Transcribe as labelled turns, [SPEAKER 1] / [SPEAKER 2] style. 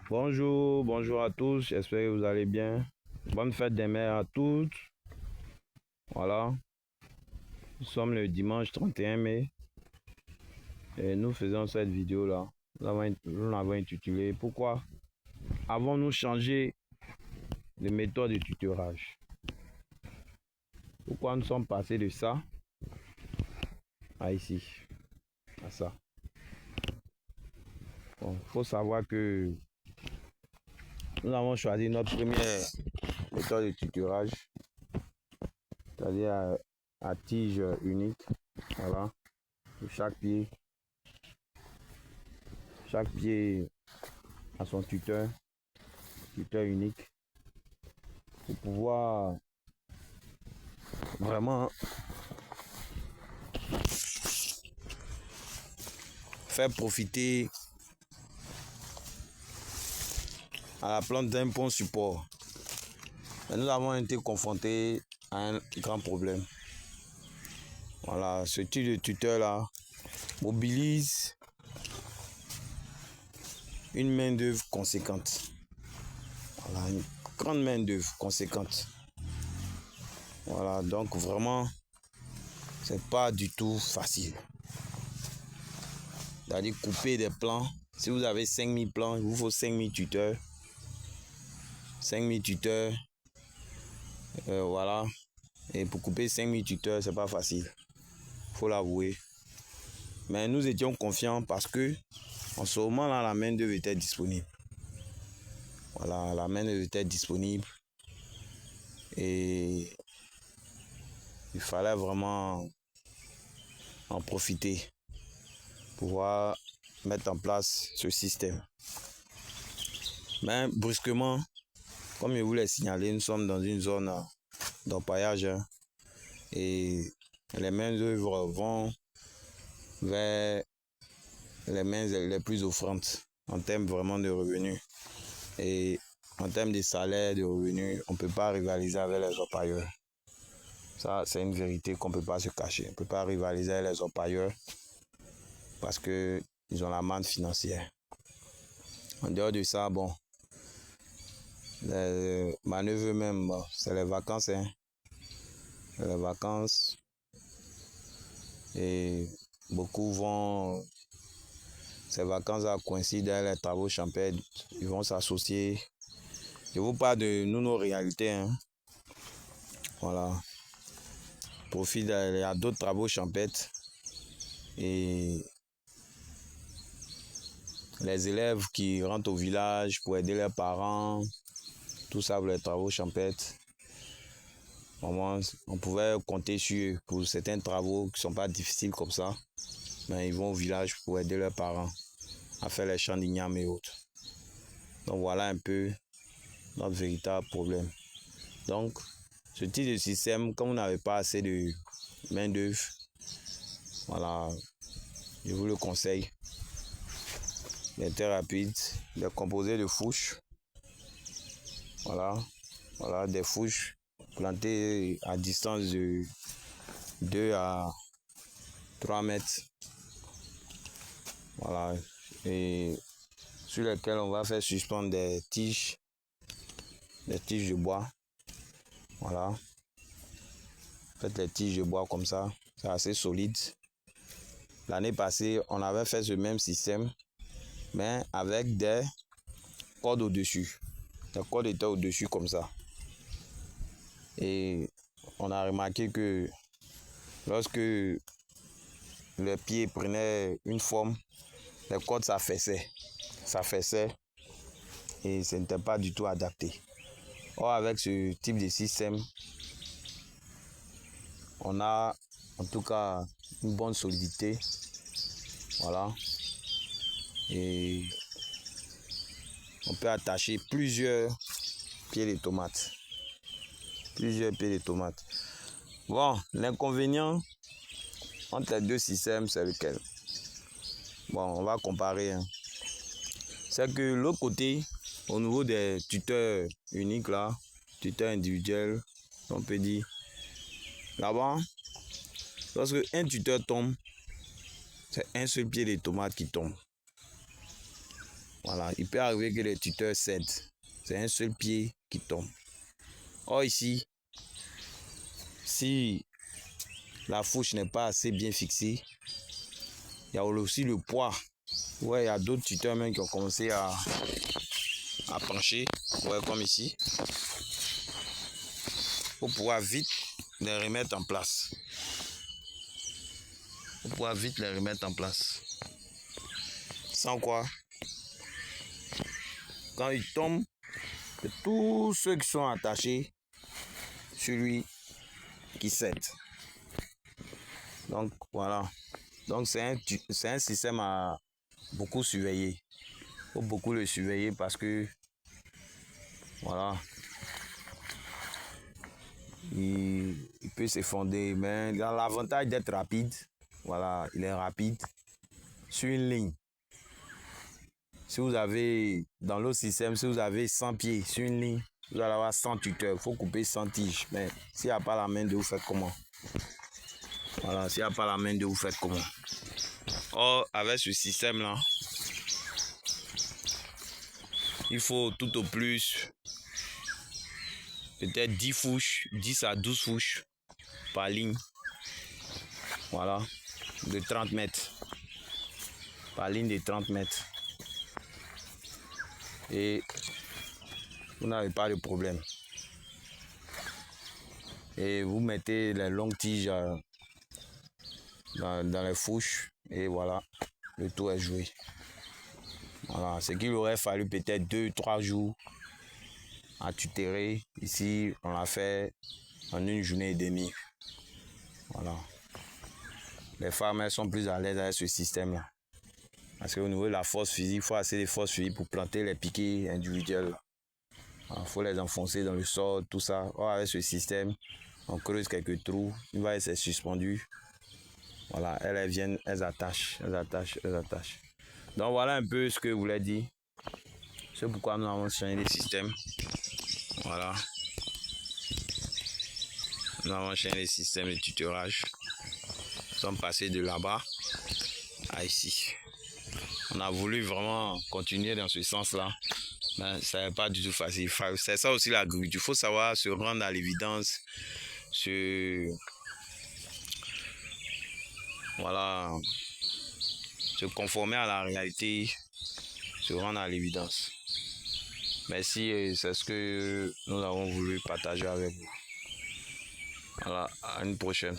[SPEAKER 1] Bonjour, bonjour à tous, j'espère que vous allez bien. Bonne fête des mères à toutes. Voilà, nous sommes le dimanche 31 mai et nous faisons cette vidéo-là. Nous l'avons intitulée Pourquoi avons-nous changé de méthode de tutorage? Pourquoi nous sommes passés de ça à ici, à ça? Bon, il faut savoir que nous avons choisi notre première méthode de tutorage, c'est-à-dire à tige unique. Voilà, pour chaque pied a son tuteur unique pour pouvoir vraiment faire profiter à la plante d'un bon support. Mais nous avons été confrontés à un grand problème. Voilà, ce type de tuteur-là mobilise une main-d'œuvre conséquente. Voilà, une grande main-d'œuvre conséquente. Voilà, donc vraiment, c'est pas du tout facile. C'est-à-dire couper des plans. Si vous avez 5000 plans, il vous faut 5000 tuteurs. 5000 tuteurs. Voilà. Et pour couper 5000 tuteurs, c'est pas facile. Faut l'avouer. Mais nous étions confiants parce que en ce moment-là, la main-d'œuvre était disponible. Voilà, la main-d'œuvre était disponible. Et il fallait vraiment en profiter pour pouvoir mettre en place ce système. Mais brusquement, comme je vous l'ai signalé, nous sommes dans une zone d'orpaillage et les mains-d'œuvre vont vers les mains les plus offrantes en termes vraiment de revenus. Et en termes de salaire, de revenus, on ne peut pas rivaliser avec les orpailleurs. Ça, c'est une vérité qu'on ne peut pas se cacher. On ne peut pas rivaliser avec les orpailleurs parce qu'ils ont la manne financière. En dehors de ça, bon, les manœuvres même, bon, c'est les vacances. Hein. Les vacances. Et beaucoup vont, ces vacances coïncident avec les travaux champêtres. Ils vont s'associer. Je vous parle de nous, nos réalités. Hein. Voilà. Profite, il y a d'autres travaux champêtres. Et les élèves qui rentrent au village pour aider leurs parents, tout ça pour les travaux champêtres. Vraiment, on pouvait compter sur eux pour certains travaux qui ne sont pas difficiles comme ça. Mais ils vont au village pour aider leurs parents à faire les champs d'igname et autres. Donc voilà un peu notre véritable problème. Donc, ce type de système, comme vous n'avez pas assez de main-d'œuvre, voilà, je vous le conseille. Il est très rapide, il est composé de fourches. Voilà, voilà, des fourches plantées à distance de 2 à 3 mètres. Voilà, et sur lesquelles on va faire suspendre des tiges de bois. Voilà. Faites les tiges de bois comme ça, c'est assez solide. L'année passée, on avait fait ce même système, mais avec des cordes au-dessus. Les cordes étaient au-dessus comme ça. Et on a remarqué que lorsque le pied prenait une forme, les cordes s'affaissaient. Et ce n'était pas du tout adapté. Or, avec ce type de système, on a en tout cas une bonne solidité. Voilà. Et on peut attacher plusieurs pieds de tomates. Bon, l'inconvénient entre les deux systèmes, c'est lequel? Bon, on va comparer. Hein. C'est que l'autre côté, au niveau des tuteurs uniques là, tuteurs individuels, on peut dire, là-bas, lorsque un tuteur tombe, c'est un seul pied de tomate qui tombe. Voilà, il peut arriver que les tuteurs cèdent. C'est un seul pied qui tombe. Or ici, si la fourche n'est pas assez bien fixée, il y a aussi le poids. Ouais, il y a d'autres tuteurs même qui ont commencé à pencher, ouais, comme ici, pour pouvoir vite les remettre en place. Sans quoi, quand il tombe, tous ceux qui sont attachés, celui qui cède. Donc voilà. Donc c'est un système à beaucoup surveiller. Il faut beaucoup le surveiller parce que voilà, il peut s'effondrer. Mais dans l'avantage d'être rapide, voilà, il est rapide sur une ligne. Si vous avez, dans l'autre système, si vous avez 100 pieds sur une ligne, vous allez avoir 100 tuteurs. Il faut couper 100 tiges. Mais s'il n'y a pas la main de vous, faites comment? Voilà, s'il n'y a pas la main de vous, faites comment? Or, avec ce système-là, il faut tout au plus peut-être 10 fourches, 10 à 12 fourches par ligne. Voilà, de 30 mètres. Par ligne de 30 mètres. Et vous n'avez pas de problème. Et vous mettez les longues tiges dans les fourches et voilà, le tour est joué. Voilà, ce qu'il aurait fallu peut-être 2-3 jours à tutérer. Ici, on l'a fait en une journée et demie. Voilà. Les femmes, elles sont plus à l'aise avec ce système-là. Parce qu'au niveau de la force physique, il faut assez de force physique pour planter les piquets individuels. Il faut les enfoncer dans le sol, tout ça. Or, avec ce système, on creuse quelques trous. Une fois c'est suspendu, voilà, elles viennent, elles attachent. Donc voilà un peu ce que je voulais dire. C'est pourquoi nous avons changé les systèmes. Voilà. Nous avons changé les systèmes de tutorage. Nous sommes passés de là-bas à ici. On a voulu vraiment continuer dans ce sens-là. Mais ça n'est pas du tout facile. C'est ça aussi l'agriculture. Il faut savoir se rendre à l'évidence. Voilà, se conformer à la réalité, se rendre à l'évidence. Merci, c'est ce que nous avons voulu partager avec vous. Voilà, à une prochaine.